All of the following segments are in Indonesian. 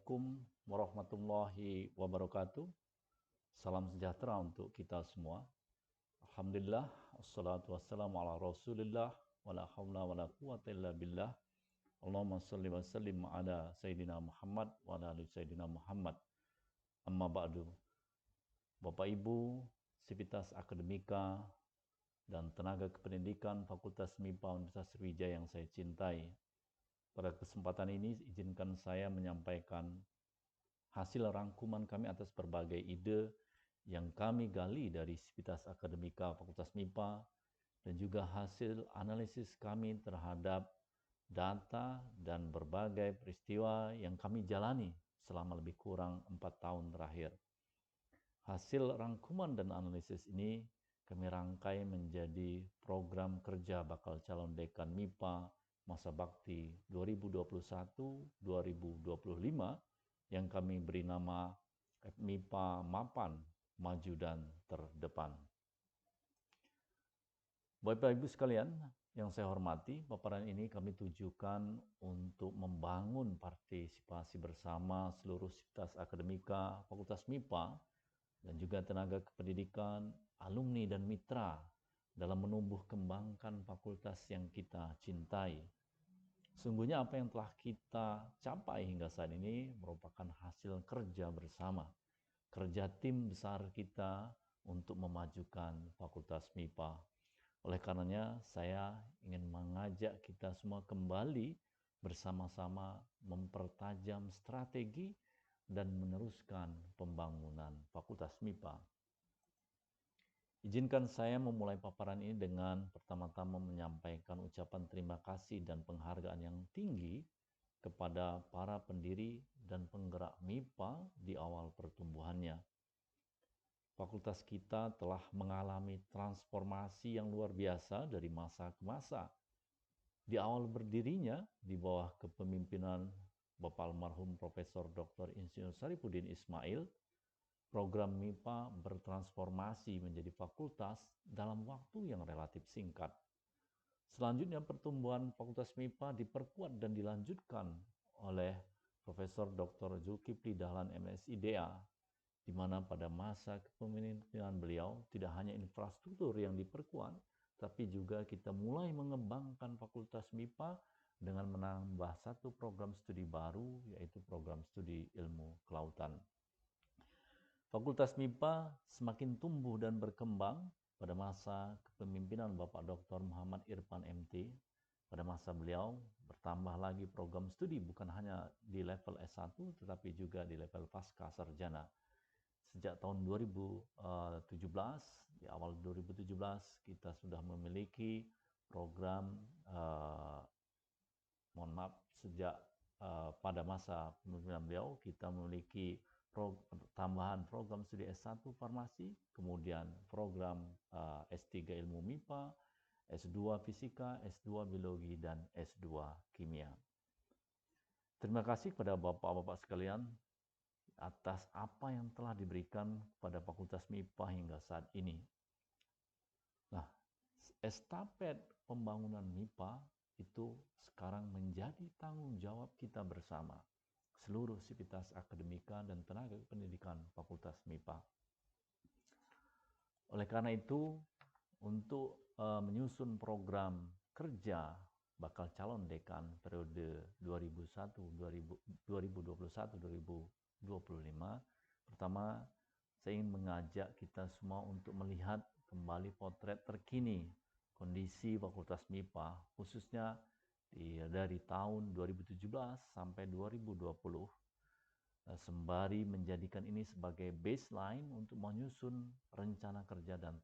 Assalamualaikum warahmatullahi wabarakatuh. Salam sejahtera untuk kita semua. Alhamdulillah, wassalatu wassalamu ala rasulillah, wala hawla wala quwata illa billah. Allahumma salli wa sallim ala Sayyidina Muhammad wa ala ali Sayyidina Muhammad. Amma ba'du. Bapak Ibu, Sivitas Akademika dan tenaga kependidikan Fakultas MIPA Universitas Sriwijaya yang saya cintai. Pada kesempatan ini, izinkan saya menyampaikan hasil rangkuman kami atas berbagai ide yang kami gali dari Sivitas Akademika Fakultas MIPA dan juga hasil analisis kami terhadap data dan berbagai peristiwa yang kami jalani selama lebih kurang 4 tahun terakhir. Hasil rangkuman dan analisis ini kami rangkai menjadi program kerja bakal calon dekan MIPA masa bakti 2021-2025 yang kami beri nama MIPA Mapan, Maju dan Terdepan. Bapak Ibu sekalian yang saya hormati, paparan ini kami tujukan untuk membangun partisipasi bersama seluruh sivitas akademika Fakultas MIPA dan juga tenaga kependidikan, alumni dan mitra dalam menumbuh kembangkan fakultas yang kita cintai. Sungguhnya apa yang telah kita capai hingga saat ini merupakan hasil kerja bersama, kerja tim besar kita untuk memajukan Fakultas MIPA. Oleh karenanya, saya ingin mengajak kita semua kembali bersama-sama mempertajam strategi dan meneruskan pembangunan Fakultas MIPA. Izinkan saya memulai paparan ini dengan pertama-tama menyampaikan ucapan terima kasih dan penghargaan yang tinggi kepada para pendiri dan penggerak MIPA di awal pertumbuhannya. Fakultas kita telah mengalami transformasi yang luar biasa dari masa ke masa. Di awal berdirinya, di bawah kepemimpinan Bapak almarhum Profesor Dr. Insinyur Sarifuddin Ismail, program MIPA bertransformasi menjadi fakultas dalam waktu yang relatif singkat. Selanjutnya pertumbuhan Fakultas MIPA diperkuat dan dilanjutkan oleh Profesor Dr. Zulkifli Dahlan MSIDA, di mana pada masa kepemimpinan beliau tidak hanya infrastruktur yang diperkuat, tapi juga kita mulai mengembangkan Fakultas MIPA dengan menambah satu program studi baru, yaitu program studi ilmu kelautan. Fakultas MIPA semakin tumbuh dan berkembang pada masa kepemimpinan Bapak Dr. Muhammad Irfan MT. Pada masa beliau bertambah lagi program studi bukan hanya di level S1 tetapi juga di level pasca sarjana. Sejak tahun 2017, di awal 2017 kita sudah memiliki program pada masa kepemimpinan beliau kita memiliki tambahan program studi S1 Farmasi, kemudian program S3 Ilmu MIPA, S2 Fisika, S2 Biologi, dan S2 Kimia. Terima kasih kepada Bapak-Bapak sekalian atas apa yang telah diberikan kepada Fakultas MIPA hingga saat ini. Nah, estafet pembangunan MIPA itu sekarang menjadi tanggung jawab kita bersama, seluruh sivitas akademika dan tenaga pendidikan Fakultas MIPA. Oleh karena itu, untuk menyusun program kerja bakal calon dekan periode 2021-2025, pertama saya ingin mengajak kita semua untuk melihat kembali potret terkini kondisi Fakultas MIPA, khususnya dari tahun 2017 sampai 2020, sembari menjadikan ini sebagai baseline untuk menyusun rencana kerja dan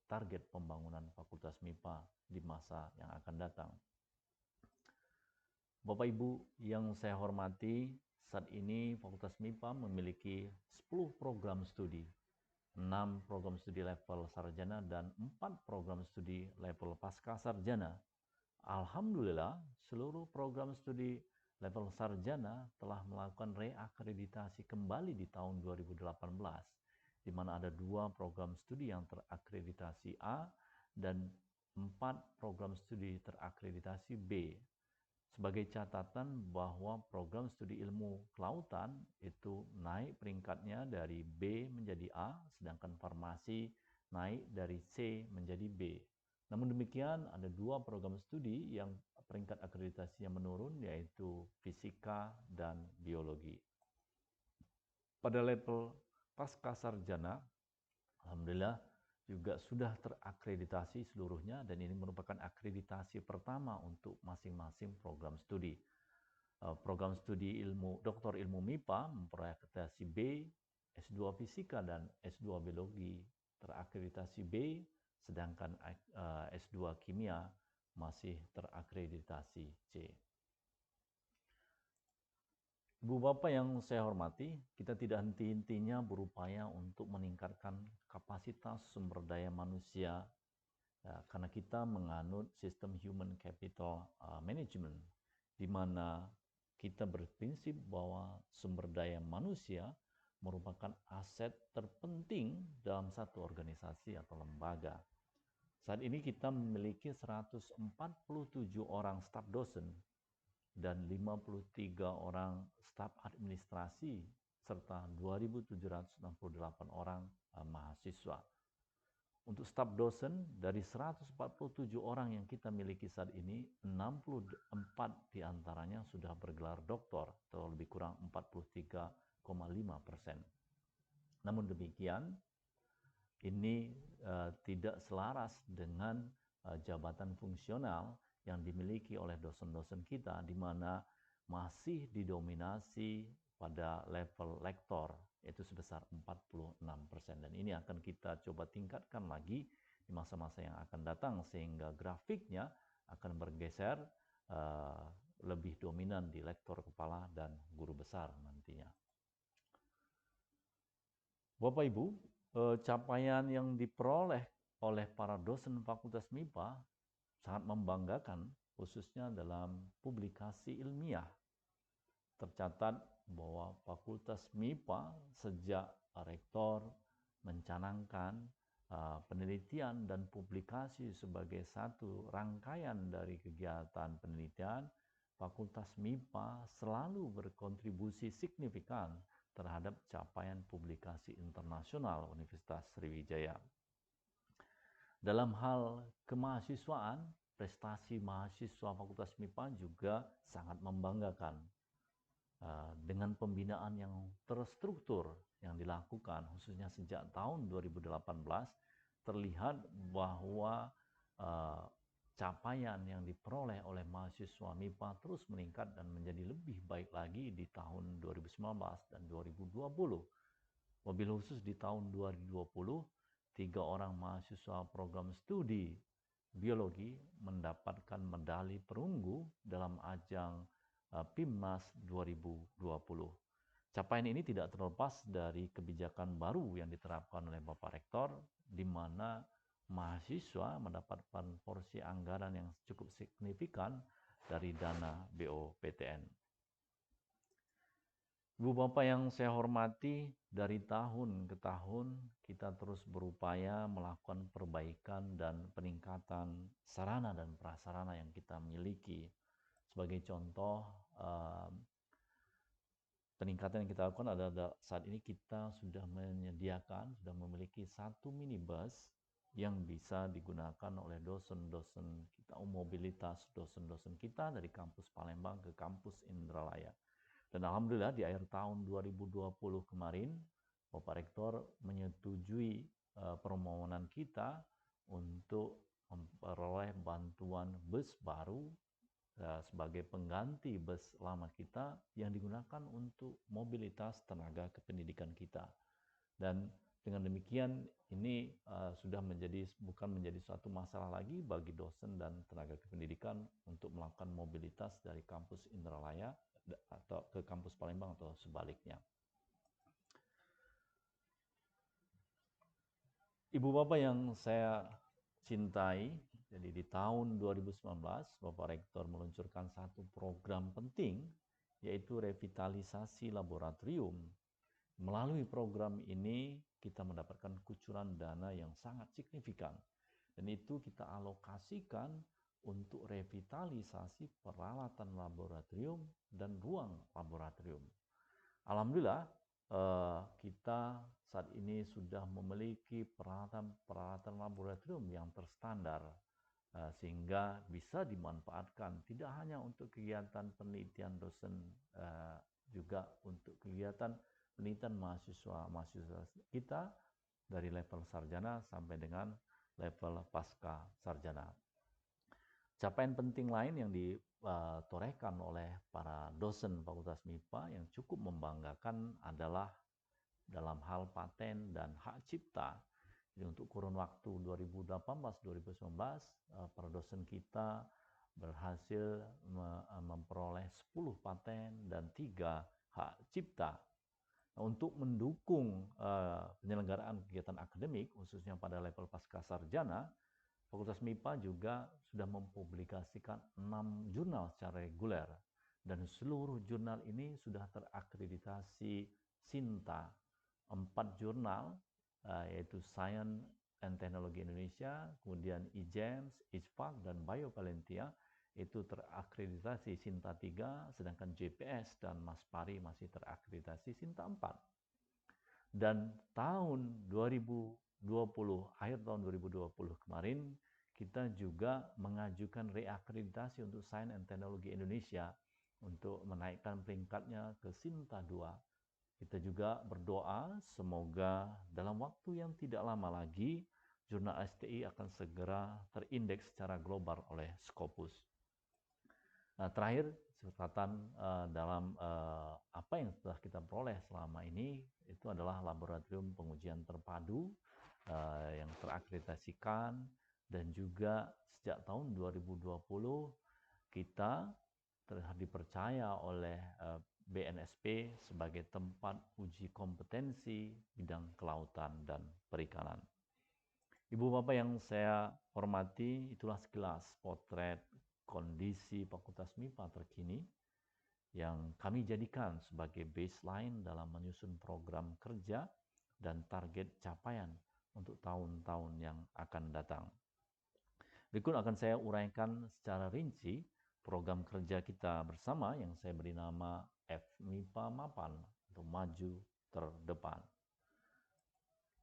target pembangunan Fakultas MIPA di masa yang akan datang. Bapak Ibu yang saya hormati, saat ini Fakultas MIPA memiliki 10 program studi, 6 program studi level sarjana dan 4 program studi level pasca sarjana. Alhamdulillah, seluruh program studi level sarjana telah melakukan reakreditasi kembali di tahun 2018, di mana ada 2 program studi yang terakreditasi A dan 4 program studi terakreditasi B. Sebagai catatan bahwa program studi ilmu kelautan itu naik peringkatnya dari B menjadi A, sedangkan farmasi naik dari C menjadi B. Namun demikian, ada dua program studi yang peringkat akreditasinya menurun, yaitu fisika dan biologi. Pada level pasca sarjana, alhamdulillah juga sudah terakreditasi seluruhnya, dan ini merupakan akreditasi pertama untuk masing-masing program studi. Program studi Doktor Ilmu MIPA memperoleh akreditasi B, S2 Fisika dan S2 Biologi terakreditasi B, sedangkan S2 Kimia masih terakreditasi C. Ibu Bapak yang saya hormati, kita tidak henti-hentinya berupaya untuk meningkatkan kapasitas sumber daya manusia karena kita menganut sistem human capital management, di mana kita berprinsip bahwa sumber daya manusia merupakan aset terpenting dalam satu organisasi atau lembaga. Saat ini kita memiliki 147 orang staf dosen dan 53 orang staf administrasi serta 2.768 orang mahasiswa. Untuk staf dosen, dari 147 orang yang kita miliki saat ini, 64 diantaranya sudah bergelar doktor, atau lebih kurang 43,5%. Namun demikian, ini tidak selaras dengan jabatan fungsional yang dimiliki oleh dosen-dosen kita, di mana masih didominasi pada level lektor, yaitu sebesar 46%. Dan ini akan kita coba tingkatkan lagi di masa-masa yang akan datang, sehingga grafiknya akan bergeser lebih dominan di lektor kepala dan guru besar nantinya. Bapak Ibu, capaian yang diperoleh oleh para dosen Fakultas MIPA sangat membanggakan, khususnya dalam publikasi ilmiah. Tercatat bahwa Fakultas MIPA sejak rektor mencanangkan penelitian dan publikasi sebagai satu rangkaian dari kegiatan penelitian, Fakultas MIPA selalu berkontribusi signifikan terhadap capaian publikasi internasional Universitas Sriwijaya. Dalam hal kemahasiswaan, prestasi mahasiswa Fakultas MIPA juga sangat membanggakan. Dengan pembinaan yang terstruktur yang dilakukan, khususnya sejak tahun 2018, terlihat bahwa capaian yang diperoleh oleh mahasiswa MIPA terus meningkat dan menjadi lebih baik lagi di tahun 2019 dan 2020. Mobil khusus di tahun 2020, 3 orang mahasiswa program studi biologi mendapatkan medali perunggu dalam ajang PIMNAS 2020. Capaian ini tidak terlepas dari kebijakan baru yang diterapkan oleh Bapak Rektor, di mana mahasiswa mendapatkan porsi anggaran yang cukup signifikan dari dana BOPTN. Ibu Bapak yang saya hormati, dari tahun ke tahun kita terus berupaya melakukan perbaikan dan peningkatan sarana dan prasarana yang kita miliki. Sebagai contoh, peningkatan yang kita lakukan adalah saat ini kita sudah memiliki satu minibus yang bisa digunakan oleh dosen-dosen kita, mobilitas dosen-dosen kita dari kampus Palembang ke kampus Indralaya. Dan alhamdulillah di akhir tahun 2020 kemarin, Bapak Rektor menyetujui permohonan kita untuk memperoleh bantuan bus baru sebagai pengganti bus lama kita yang digunakan untuk mobilitas tenaga kependidikan kita. Dan dengan demikian ini sudah bukan menjadi suatu masalah lagi bagi dosen dan tenaga kependidikan untuk melakukan mobilitas dari kampus Indralaya atau ke kampus Palembang atau sebaliknya. Ibu Bapak yang saya cintai, jadi di tahun 2019 Bapak Rektor meluncurkan satu program penting, yaitu revitalisasi laboratorium. Melalui program ini kita mendapatkan kucuran dana yang sangat signifikan, dan itu kita alokasikan untuk revitalisasi peralatan laboratorium dan ruang laboratorium. Alhamdulillah, kita saat ini sudah memiliki peralatan laboratorium yang terstandar, sehingga bisa dimanfaatkan tidak hanya untuk kegiatan penelitian dosen, juga untuk kegiatan penelitian mahasiswa kita dari level sarjana sampai dengan level pasca sarjana. Capaian penting lain yang ditorehkan oleh para dosen Fakultas MIPA yang cukup membanggakan adalah dalam hal paten dan hak cipta. Jadi untuk kurun waktu 2018-2019, para dosen kita berhasil memperoleh 10 paten dan 3 hak cipta. Untuk mendukung penyelenggaraan kegiatan akademik, khususnya pada level pasca sarjana, Fakultas MIPA juga sudah mempublikasikan 6 jurnal secara reguler, dan seluruh jurnal ini sudah terakreditasi SINTA. 4 jurnal, yaitu Science and Technology Indonesia, kemudian iGEMS, ISPAK, dan BioValentia, itu terakreditasi SINTA 3, sedangkan JPS dan Maspari masih terakreditasi SINTA 4. Dan tahun 2020, akhir tahun 2020 kemarin, kita juga mengajukan reakreditasi untuk Sains and Teknologi Indonesia untuk menaikkan peringkatnya ke SINTA 2. Kita juga berdoa semoga dalam waktu yang tidak lama lagi, jurnal STI akan segera terindeks secara global oleh Scopus. Nah, terakhir, catatan dalam apa yang telah kita peroleh selama ini, itu adalah laboratorium pengujian terpadu yang terakreditasikan, dan juga sejak tahun 2020 kita telah dipercaya oleh BNSP sebagai tempat uji kompetensi bidang kelautan dan perikanan. Ibu Bapak yang saya hormati, itulah sekilas potret kondisi Fakultas MIPA terkini yang kami jadikan sebagai baseline dalam menyusun program kerja dan target capaian untuk tahun-tahun yang akan datang. Berikut akan saya uraikan secara rinci program kerja kita bersama yang saya beri nama FMIPA Mapan atau Maju Terdepan.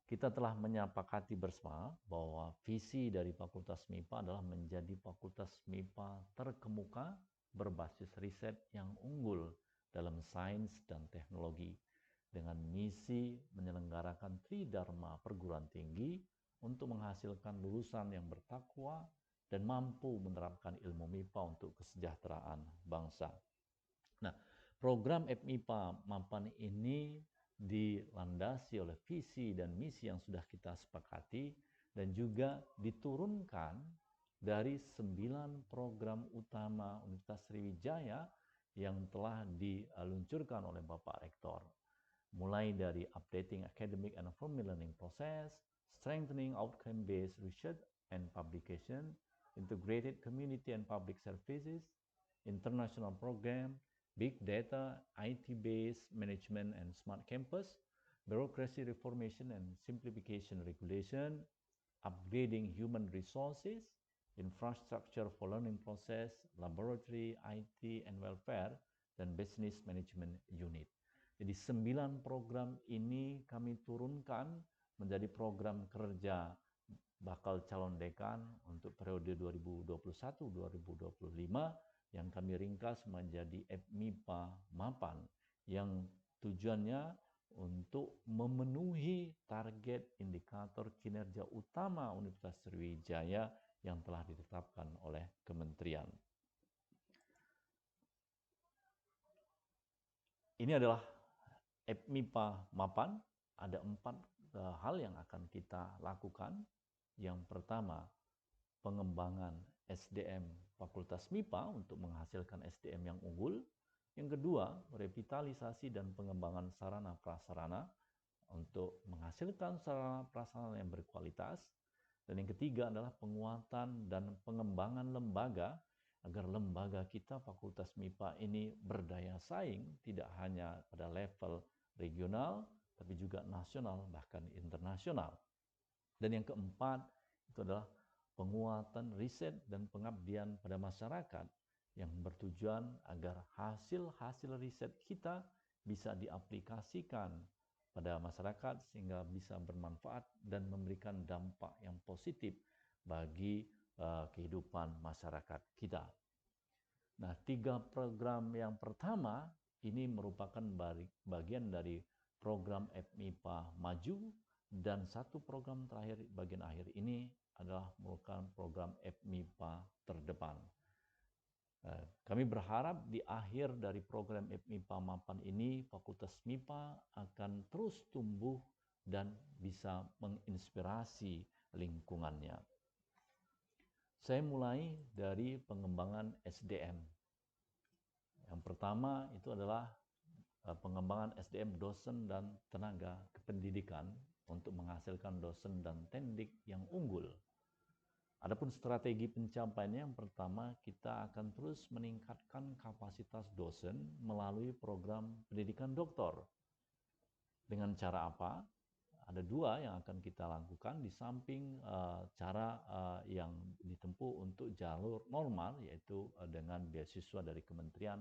Kita telah menyepakati bersama bahwa visi dari Fakultas MIPA adalah menjadi Fakultas MIPA terkemuka berbasis riset yang unggul dalam sains dan teknologi, dengan misi menyelenggarakan Tridharma perguruan tinggi untuk menghasilkan lulusan yang bertakwa dan mampu menerapkan ilmu MIPA untuk kesejahteraan bangsa. Nah, program FMIPA Mapan ini dilandasi oleh visi dan misi yang sudah kita sepakati dan juga diturunkan dari 9 program utama Universitas Sriwijaya yang telah diluncurkan oleh Bapak Rektor. Mulai dari updating academic and formal learning process, strengthening outcome-based research and publication, integrated community and public services, international program, big data, IT-based management and smart campus, bureaucracy reformation and simplification regulation, upgrading human resources, infrastructure for learning process, laboratory, IT and welfare, dan business management unit. Jadi 9 program ini kami turunkan menjadi program kerja bakal calon dekan untuk periode 2021-2025 yang kami ringkas menjadi FMIPA Mapan, yang tujuannya untuk memenuhi target indikator kinerja utama Universitas Sriwijaya yang telah ditetapkan oleh Kementerian. Ini adalah FMIPA Mapan. Ada 4 hal yang akan kita lakukan. Yang pertama, pengembangan SDM Fakultas MIPA untuk menghasilkan SDM yang unggul. Yang kedua, revitalisasi dan pengembangan sarana prasarana untuk menghasilkan sarana prasarana yang berkualitas. Dan yang ketiga adalah penguatan dan pengembangan lembaga agar lembaga kita Fakultas MIPA ini berdaya saing tidak hanya pada level regional tapi juga nasional bahkan internasional. Dan yang keempat itu adalah penguatan riset dan pengabdian pada masyarakat yang bertujuan agar hasil-hasil riset kita bisa diaplikasikan pada masyarakat sehingga bisa bermanfaat dan memberikan dampak yang positif bagi kehidupan masyarakat kita. Nah, 3 program yang pertama ini merupakan bagian dari program FMIPA Maju, dan satu program terakhir bagian akhir ini adalah merupakan program FMIPA Terdepan. Kami berharap di akhir dari program FMIPA Mapan ini, Fakultas MIPA akan terus tumbuh dan bisa menginspirasi lingkungannya. Saya mulai dari pengembangan SDM. Yang pertama itu adalah pengembangan SDM dosen dan tenaga kependidikan untuk menghasilkan dosen dan tendik yang unggul. Adapun strategi pencapaiannya, yang pertama kita akan terus meningkatkan kapasitas dosen melalui program pendidikan doktor. Dengan cara apa? Ada 2 yang akan kita lakukan di samping cara yang ditempuh untuk jalur normal, yaitu dengan beasiswa dari kementerian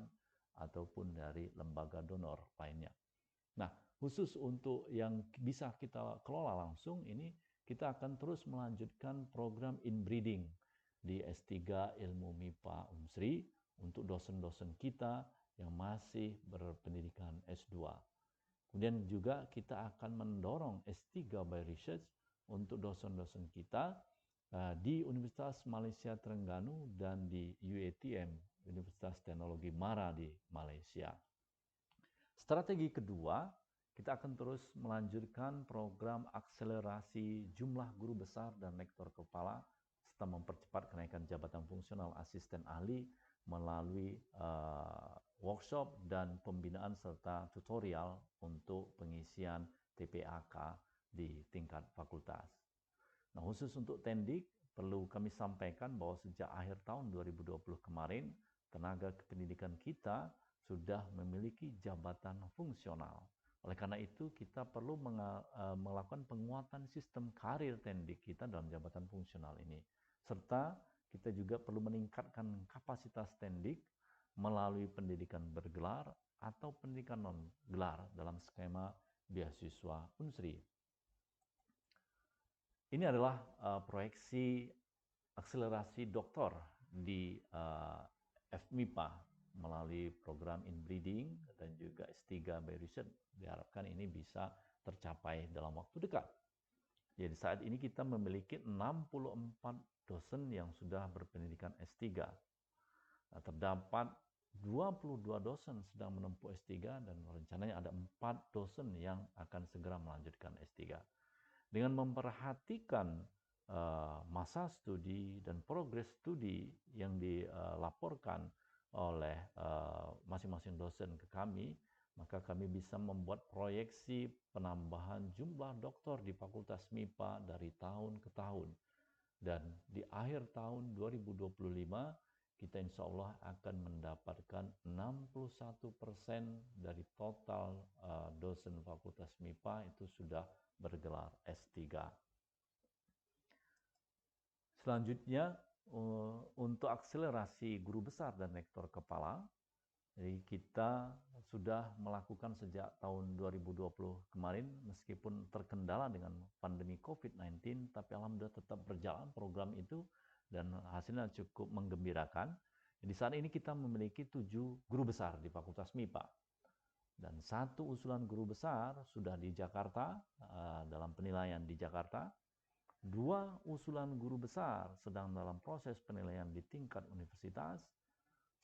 ataupun dari lembaga donor lainnya. Nah, khusus untuk yang bisa kita kelola langsung ini, kita akan terus melanjutkan program inbreeding di S3 Ilmu MIPA Unsri untuk dosen-dosen kita yang masih berpendidikan S2. Kemudian juga kita akan mendorong S3 by Research untuk dosen-dosen kita di Universitas Malaysia Terengganu dan di UATM, Universitas Teknologi Mara di Malaysia. Strategi kedua, kita akan terus melanjutkan program akselerasi jumlah guru besar dan lektor kepala serta mempercepat kenaikan jabatan fungsional asisten ahli melalui workshop dan pembinaan serta tutorial untuk pengisian TPAK di tingkat fakultas. Nah, khusus untuk tendik, perlu kami sampaikan bahwa sejak akhir tahun 2020 kemarin, tenaga kependidikan kita sudah memiliki jabatan fungsional. Oleh karena itu, kita perlu melakukan penguatan sistem karir tendik kita dalam jabatan fungsional ini. Serta kita juga perlu meningkatkan kapasitas tendik melalui pendidikan bergelar atau pendidikan non-gelar dalam skema beasiswa Unsri. Ini adalah proyeksi akselerasi doktor di FMIPA melalui program inbreeding dan juga S3 by Research. Diharapkan ini bisa tercapai dalam waktu dekat. Jadi saat ini kita memiliki 64 dosen yang sudah berpendidikan S3. Nah, terdapat 22 dosen sedang menempuh S3 dan rencananya ada 4 dosen yang akan segera melanjutkan S3. Dengan memperhatikan masa studi dan progres studi yang dilaporkan oleh masing-masing dosen ke kami, maka kami bisa membuat proyeksi penambahan jumlah doktor di Fakultas MIPA dari tahun ke tahun. Dan di akhir tahun 2025, kita insya Allah akan mendapatkan 61% dari total dosen Fakultas MIPA itu sudah bergelar S3. Selanjutnya, untuk akselerasi guru besar dan lektor kepala, jadi kita sudah melakukan sejak tahun 2020 kemarin, meskipun terkendala dengan pandemi COVID-19, tapi alhamdulillah tetap berjalan program itu dan hasilnya cukup menggembirakan. Di saat ini kita memiliki 7 guru besar di Fakultas MIPA. Dan 1 usulan guru besar sudah di Jakarta, dalam penilaian di Jakarta. 2 usulan guru besar sedang dalam proses penilaian di tingkat universitas.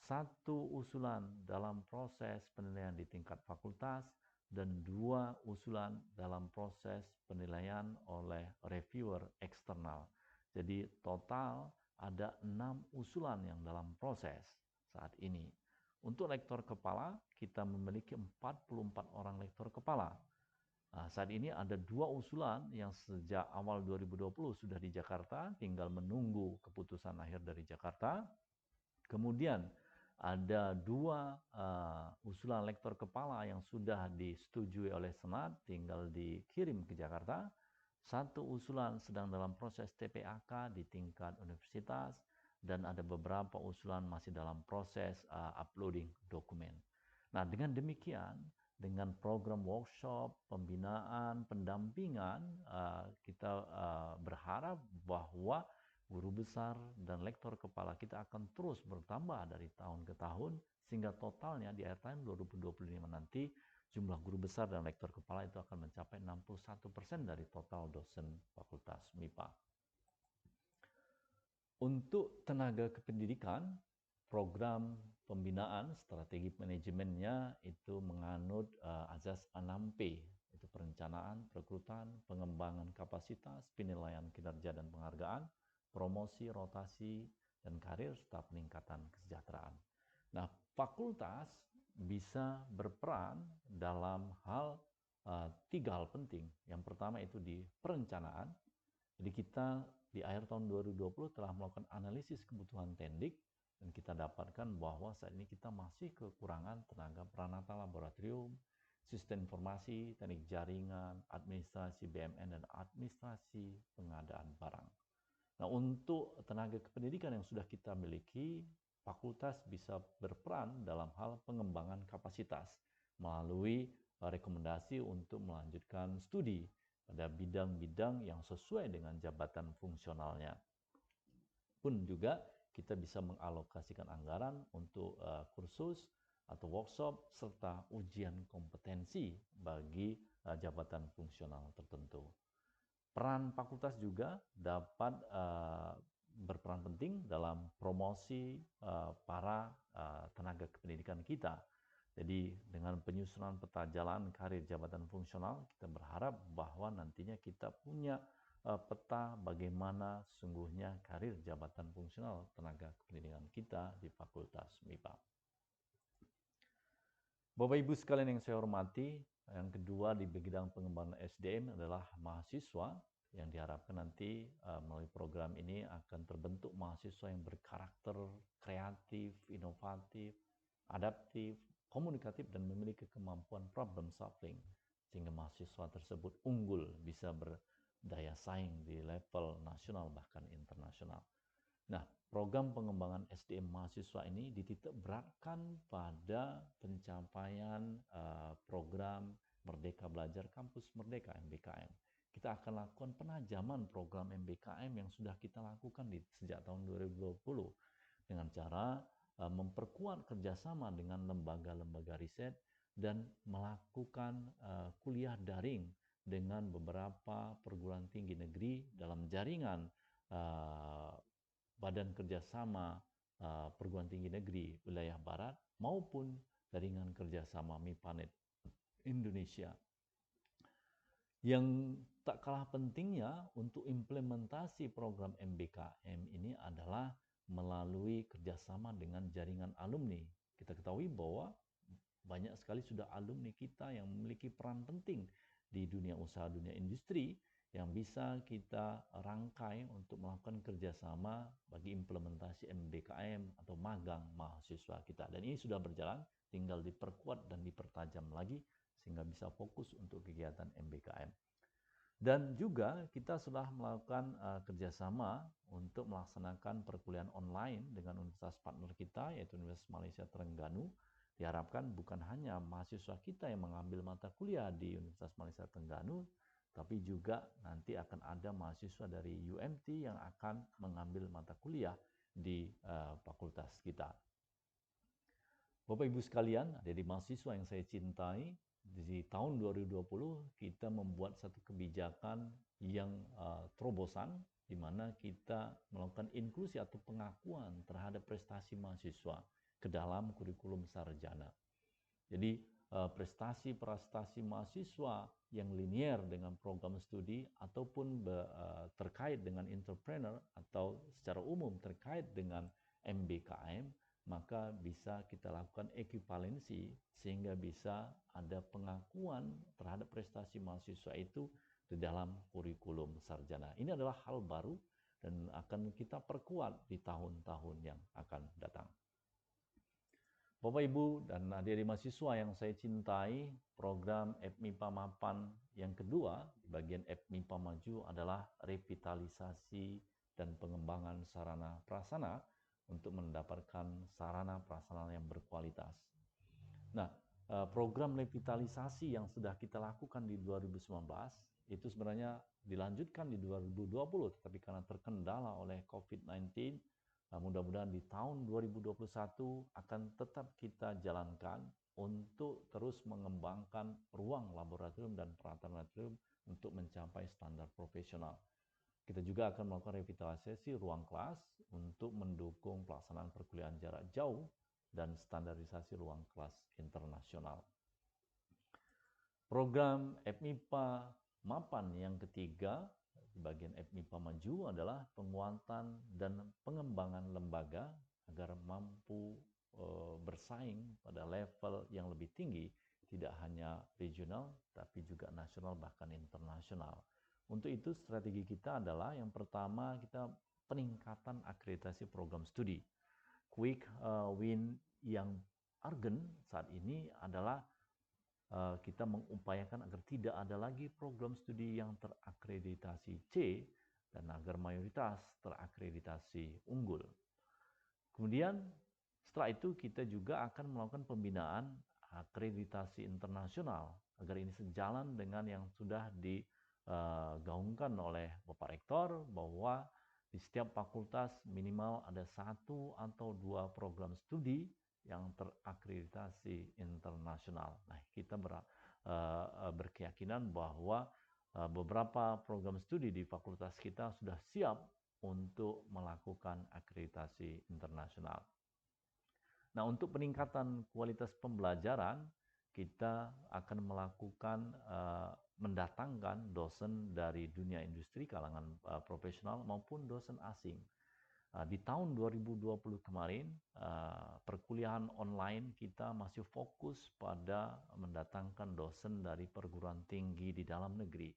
1 usulan dalam proses penilaian di tingkat fakultas, dan 2 usulan dalam proses penilaian oleh reviewer eksternal. Jadi total ada 6 usulan yang dalam proses saat ini. Untuk lektor kepala, kita memiliki 44 orang lektor kepala. Nah, saat ini ada 2 usulan yang sejak awal 2020 sudah di Jakarta, tinggal menunggu keputusan akhir dari Jakarta. Kemudian ada 2 usulan lektor kepala yang sudah disetujui oleh Senat, tinggal dikirim ke Jakarta. Satu usulan sedang dalam proses TPAK di tingkat universitas, dan ada beberapa usulan masih dalam proses uploading dokumen. Nah, dengan demikian, dengan program workshop, pembinaan, pendampingan, kita berharap bahwa guru besar dan lektor kepala kita akan terus bertambah dari tahun ke tahun, sehingga totalnya di akhir tahun 2025 nanti jumlah guru besar dan lektor kepala itu akan mencapai 61% dari total dosen Fakultas MIPA. Untuk tenaga kependidikan, program pembinaan strategi manajemennya itu menganut azas 6P, itu perencanaan, perekrutan, pengembangan kapasitas, penilaian kinerja dan penghargaan, promosi, rotasi, dan karir serta peningkatan kesejahteraan. Nah, fakultas bisa berperan dalam tiga hal penting. Yang pertama itu di perencanaan. Jadi kita di akhir tahun 2020 telah melakukan analisis kebutuhan tendik, dan kita dapatkan bahwa saat ini kita masih kekurangan tenaga pranata laboratorium, sistem informasi, teknik jaringan, administrasi BMN, dan administrasi pengadaan barang. Nah, untuk tenaga kependidikan yang sudah kita miliki, fakultas bisa berperan dalam hal pengembangan kapasitas melalui rekomendasi untuk melanjutkan studi pada bidang-bidang yang sesuai dengan jabatan fungsionalnya. Pun juga kita bisa mengalokasikan anggaran untuk kursus atau workshop serta ujian kompetensi bagi jabatan fungsional tertentu. Peran fakultas juga dapat berperan penting dalam promosi para tenaga kependidikan kita. Jadi dengan penyusunan peta jalan karir jabatan fungsional, kita berharap bahwa nantinya kita punya peta bagaimana sesungguhnya karir jabatan fungsional tenaga kependidikan kita di Fakultas MIPA. Bapak Ibu sekalian yang saya hormati, yang kedua di bidang pengembangan SDM adalah mahasiswa, yang diharapkan nanti melalui program ini akan terbentuk mahasiswa yang berkarakter kreatif, inovatif, adaptif, komunikatif, dan memiliki kemampuan problem solving, sehingga mahasiswa tersebut unggul, bisa berdaya saing di level nasional bahkan internasional. Nah, program pengembangan SDM mahasiswa ini dititik beratkan pada pencapaian program Merdeka Belajar Kampus Merdeka MBKM. Kita akan lakukan penajaman program MBKM yang sudah kita lakukan sejak tahun 2020 dengan cara memperkuat kerjasama dengan lembaga-lembaga riset dan melakukan kuliah daring dengan beberapa perguruan tinggi negeri dalam jaringan Badan Kerjasama Perguruan Tinggi Negeri Wilayah Barat maupun jaringan kerjasama MIPANET Indonesia. Yang tak kalah pentingnya untuk implementasi program MBKM ini adalah melalui kerjasama dengan jaringan alumni. Kita ketahui bahwa banyak sekali sudah alumni kita yang memiliki peran penting di dunia usaha, dunia industri, yang bisa kita rangkai untuk melakukan kerjasama bagi implementasi MBKM atau magang mahasiswa kita. Dan ini sudah berjalan, tinggal diperkuat dan dipertajam lagi sehingga bisa fokus untuk kegiatan MBKM. Dan juga kita sudah melakukan kerjasama untuk melaksanakan perkuliahan online dengan universitas partner kita, yaitu Universitas Malaysia Terengganu. Diharapkan bukan hanya mahasiswa kita yang mengambil mata kuliah di Universitas Malaysia Terengganu, tapi juga nanti akan ada mahasiswa dari UMT yang akan mengambil mata kuliah di fakultas kita. Bapak Ibu sekalian, jadi mahasiswa yang saya cintai, di tahun 2020 kita membuat satu kebijakan yang terobosan, di mana kita melakukan inklusi atau pengakuan terhadap prestasi mahasiswa ke dalam kurikulum sarjana. Jadi prestasi-prestasi mahasiswa yang linier dengan program studi ataupun terkait dengan entrepreneur atau secara umum terkait dengan MBKM, maka bisa kita lakukan ekuivalensi sehingga bisa ada pengakuan terhadap prestasi mahasiswa itu di dalam kurikulum sarjana. Ini adalah hal baru dan akan kita perkuat di tahun-tahun yang akan datang. Bapak Ibu dan adik-adik mahasiswa yang saya cintai, program FMIPA Mapan yang kedua di bagian FMIPA Maju adalah revitalisasi dan pengembangan sarana prasarana untuk mendapatkan sarana prasarana yang berkualitas. Nah, program revitalisasi yang sudah kita lakukan di 2019 itu sebenarnya dilanjutkan di 2020, tetapi karena terkendala oleh COVID-19, mudah-mudahan di tahun 2021 akan tetap kita jalankan untuk terus mengembangkan ruang laboratorium dan peralatan laboratorium untuk mencapai standar profesional. Kita juga akan melakukan revitalisasi ruang kelas untuk mendukung pelaksanaan perkuliahan jarak jauh dan standarisasi ruang kelas internasional. Program FMIPA Mapan yang ketiga di bagian FMIPA Maju adalah penguatan dan pengembangan lembaga agar mampu bersaing pada level yang lebih tinggi, tidak hanya regional tapi juga nasional bahkan internasional. Untuk itu strategi kita adalah yang pertama kita peningkatan akreditasi program studi. Quick win yang urgent saat ini adalah kita mengupayakan agar tidak ada lagi program studi yang terakreditasi C dan agar mayoritas terakreditasi unggul. Kemudian setelah itu kita juga akan melakukan pembinaan akreditasi internasional agar ini sejalan dengan yang sudah digaungkan oleh Bapak Rektor bahwa di setiap fakultas minimal ada 1 atau 2 program studi yang terakreditasi internasional. Nah, kita berkeyakinan bahwa beberapa program studi di fakultas kita sudah siap untuk melakukan akreditasi internasional. Nah, untuk peningkatan kualitas pembelajaran, kita akan melakukan mendatangkan dosen dari dunia industri, kalangan profesional maupun dosen asing. Di tahun 2020 kemarin, perkuliahan online kita masih fokus pada mendatangkan dosen dari perguruan tinggi di dalam negeri.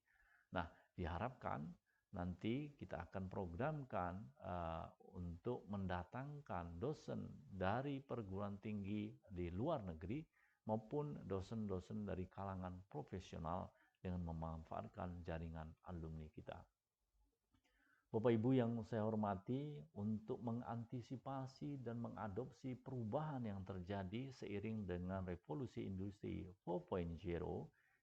Nah, diharapkan nanti kita akan programkan untuk mendatangkan dosen dari perguruan tinggi di luar negeri maupun dosen-dosen dari kalangan profesional dengan memanfaatkan jaringan alumni kita. Bapak Ibu yang saya hormati, untuk mengantisipasi dan mengadopsi perubahan yang terjadi seiring dengan revolusi industri 4.0,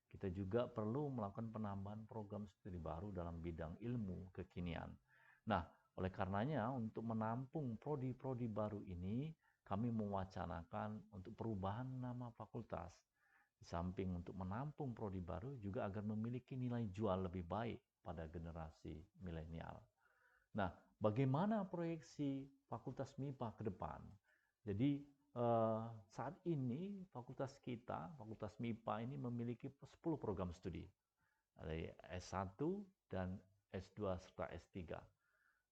kita juga perlu melakukan penambahan program studi baru dalam bidang ilmu kekinian. Nah, oleh karenanya untuk menampung prodi-prodi baru ini, kami mewacanakan untuk perubahan nama fakultas. Di samping untuk menampung prodi baru, juga agar memiliki nilai jual lebih baik pada generasi milenial. Nah, bagaimana proyeksi Fakultas MIPA ke depan? Jadi, saat ini fakultas kita, Fakultas MIPA ini memiliki 10 program studi. Ada S1 dan S2 serta S3.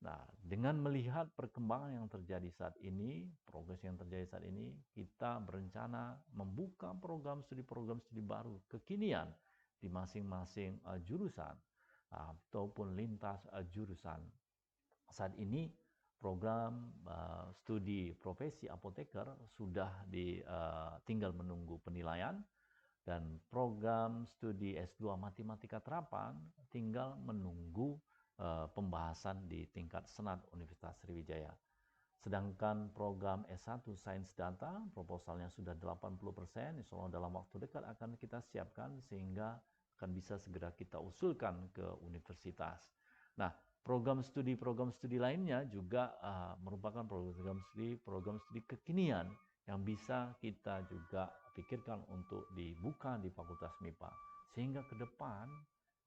Nah, dengan melihat perkembangan yang terjadi saat ini, progres yang terjadi saat ini, kita berencana membuka program studi baru kekinian di masing-masing jurusan ataupun lintas jurusan. Saat ini program studi profesi apoteker sudah tinggal menunggu penilaian, dan program studi S2 Matematika Terapan tinggal menunggu pembahasan di tingkat Senat Universitas Sriwijaya. Sedangkan program S1 Sains Data proposalnya sudah 80%, insya Allah dalam waktu dekat akan kita siapkan sehingga akan bisa segera kita usulkan ke universitas. Nah, program studi lainnya juga merupakan program studi kekinian yang bisa kita juga pikirkan untuk dibuka di Fakultas MIPA. Sehingga ke depan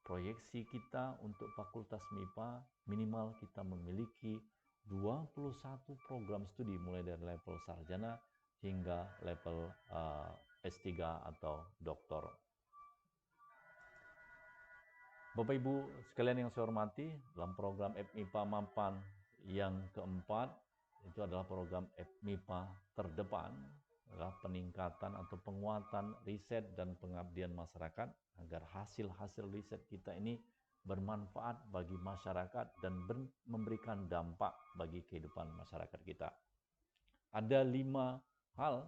proyeksi kita untuk Fakultas MIPA minimal kita memiliki 21 program studi mulai dari level sarjana hingga level S3 atau doktor. Bapak Ibu sekalian yang saya hormati, dalam program FMIPA Mapan yang keempat, itu adalah program FMIPA Terdepan, adalah peningkatan atau penguatan riset dan pengabdian masyarakat agar hasil-hasil riset kita ini bermanfaat bagi masyarakat dan memberikan dampak bagi kehidupan masyarakat kita. Ada 5 hal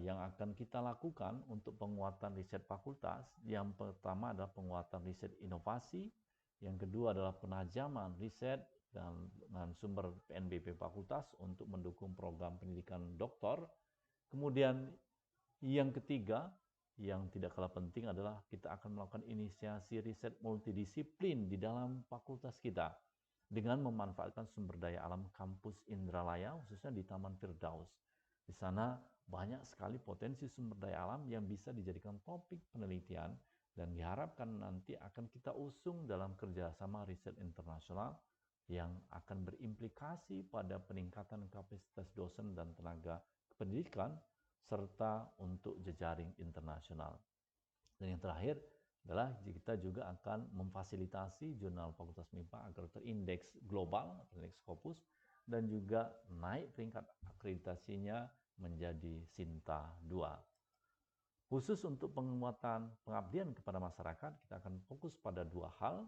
yang akan kita lakukan untuk penguatan riset fakultas, yang pertama adalah penguatan riset inovasi, yang kedua adalah penajaman riset dan dengan sumber PNBP fakultas untuk mendukung program pendidikan doktor. Kemudian yang ketiga, yang tidak kalah penting adalah kita akan melakukan inisiasi riset multidisiplin di dalam fakultas kita dengan memanfaatkan sumber daya alam kampus Indralaya, khususnya di Taman Firdaus. Di sana banyak sekali potensi sumber daya alam yang bisa dijadikan topik penelitian dan diharapkan nanti akan kita usung dalam kerjasama riset internasional yang akan berimplikasi pada peningkatan kapasitas dosen dan tenaga pendidikan serta untuk jejaring internasional. Dan yang terakhir adalah kita juga akan memfasilitasi jurnal Fakultas MIPA agar terindeks global, terindeks Scopus, dan juga naik peringkat akreditasinya menjadi Sinta 2. Khusus untuk penguatan pengabdian kepada masyarakat, kita akan fokus pada dua hal.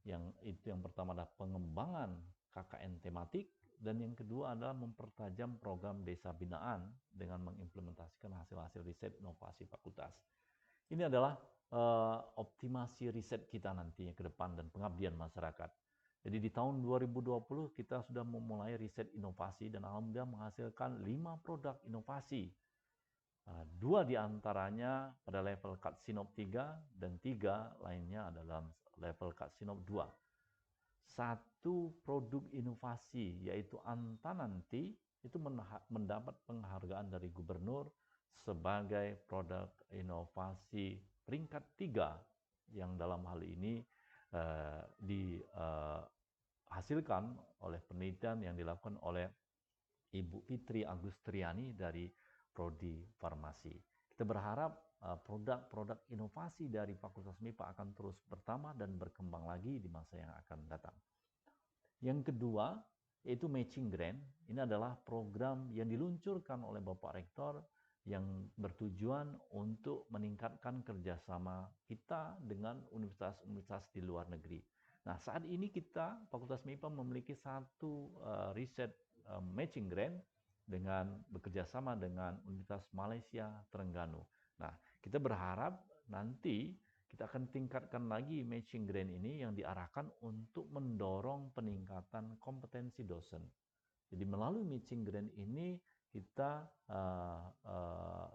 Yang pertama adalah pengembangan KKN tematik, dan yang kedua adalah mempertajam program desa binaan dengan mengimplementasikan hasil-hasil riset inovasi fakultas. Ini adalah optimasi riset kita nantinya ke depan dan pengabdian masyarakat. Jadi di tahun 2020 kita sudah memulai riset inovasi dan alhamdulillah menghasilkan 5 produk inovasi. 2 diantaranya pada level CAT-SINOP 3 dan 3 lainnya adalah level CAT-SINOP 2. 1 produk inovasi yaitu Anta nanti itu mendapat penghargaan dari gubernur sebagai produk inovasi peringkat 3 yang dalam hal ini dihasilkan oleh penelitian yang dilakukan oleh Ibu Fitri Agustriani dari Prodi Farmasi. Kita berharap produk-produk inovasi dari Fakultas MIPA akan terus bertambah dan berkembang lagi di masa yang akan datang. Yang kedua, yaitu matching grant. Ini adalah program yang diluncurkan oleh Bapak Rektor yang bertujuan untuk meningkatkan kerjasama kita dengan universitas-universitas di luar negeri. Nah, saat ini kita, Fakultas MIPA memiliki 1 riset matching grant dengan bekerjasama dengan Universitas Malaysia Terengganu. Nah, kita berharap nanti kita akan tingkatkan lagi matching grant ini yang diarahkan untuk mendorong peningkatan kompetensi dosen. Jadi melalui matching grant ini kita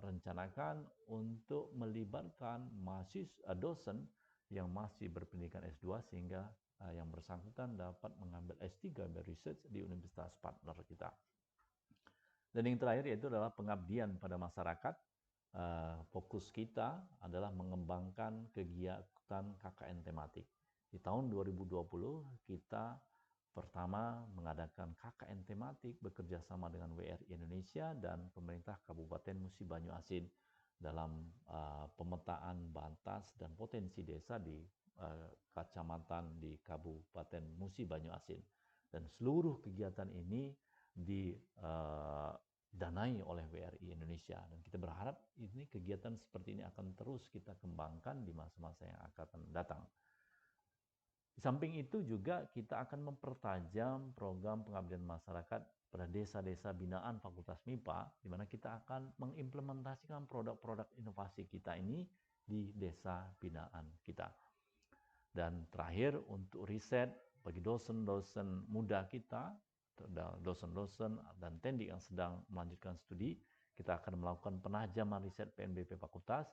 rencanakan untuk melibatkan mahasiswa dosen yang masih berpendidikan S2 sehingga yang bersangkutan dapat mengambil S3 research di universitas partner kita. Dan yang terakhir yaitu adalah pengabdian pada masyarakat. Fokus kita adalah mengembangkan kegiatan KKN tematik. Di tahun 2020 kita pertama mengadakan KKN tematik bekerja sama dengan WRI Indonesia dan pemerintah Kabupaten Musi Banyu Asin dalam pemetaan batas dan potensi desa di kecamatan di Kabupaten Musi Banyu Asin. Dan seluruh kegiatan ini didanai oleh WRI Indonesia, dan kita berharap ini kegiatan seperti ini akan terus kita kembangkan di masa-masa yang akan datang. Di samping itu juga kita akan mempertajam program pengabdian masyarakat pada desa-desa binaan Fakultas MIPA, di mana kita akan mengimplementasikan produk-produk inovasi kita ini di desa binaan kita. Dan terakhir untuk riset bagi dosen-dosen muda kita, dosen-dosen dan tendik yang sedang melanjutkan studi, kita akan melakukan penajaman riset PNBP Fakultas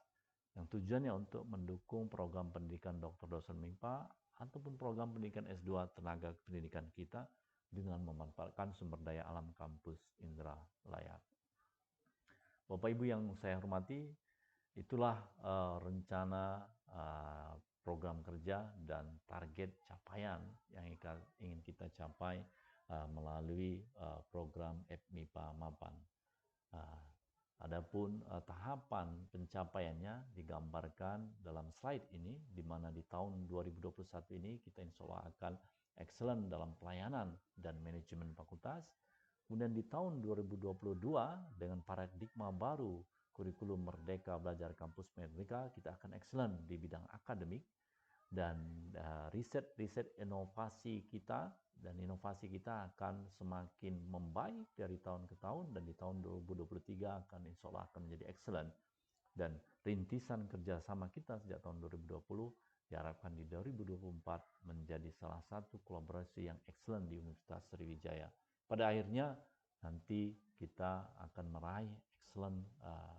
yang tujuannya untuk mendukung program pendidikan doktor dosen MIPA ataupun program pendidikan S2 tenaga pendidikan kita dengan memanfaatkan sumber daya alam kampus Indralaya. Bapak Ibu yang saya hormati, itulah rencana program kerja dan target capaian yang ingin kita capai melalui program FMIPA Mapan. Adapun tahapan pencapaiannya digambarkan dalam slide ini, di mana di tahun 2021 ini kita insya Allah akan excellent dalam pelayanan dan manajemen fakultas. Kemudian di tahun 2022 dengan paradigma baru kurikulum Merdeka Belajar Kampus Merdeka, kita akan excellent di bidang akademik. dan riset-riset inovasi kita akan semakin membaik dari tahun ke tahun, dan di tahun 2023 akan insya Allah akan menjadi excellent. Dan rintisan kerjasama kita sejak tahun 2020 diharapkan di 2024 menjadi salah satu kolaborasi yang excellent di Universitas Sriwijaya. Pada akhirnya nanti kita akan meraih excellent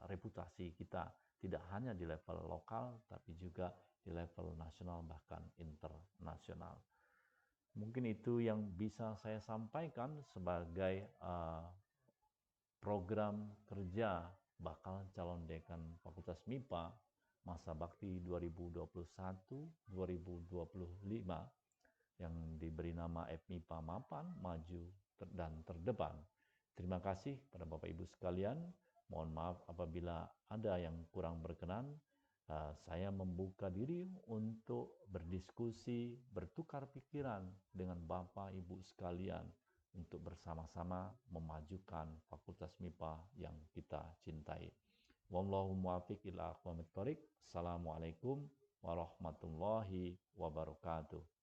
reputasi kita, tidak hanya di level lokal tapi juga di level nasional bahkan internasional. Mungkin itu yang bisa saya sampaikan sebagai program kerja bakal calon dekan Fakultas MIPA masa bakti 2021-2025 yang diberi nama FMIPA Mapan, Maju dan Terdepan. Terima kasih pada Bapak Ibu sekalian. Mohon maaf apabila ada yang kurang berkenan. Saya membuka diri untuk berdiskusi, bertukar pikiran dengan Bapak Ibu sekalian untuk bersama-sama memajukan Fakultas MIPA yang kita cintai. Wallahu muwaffiq ila aqwamit thoriq. Assalamualaikum warahmatullahi wabarakatuh.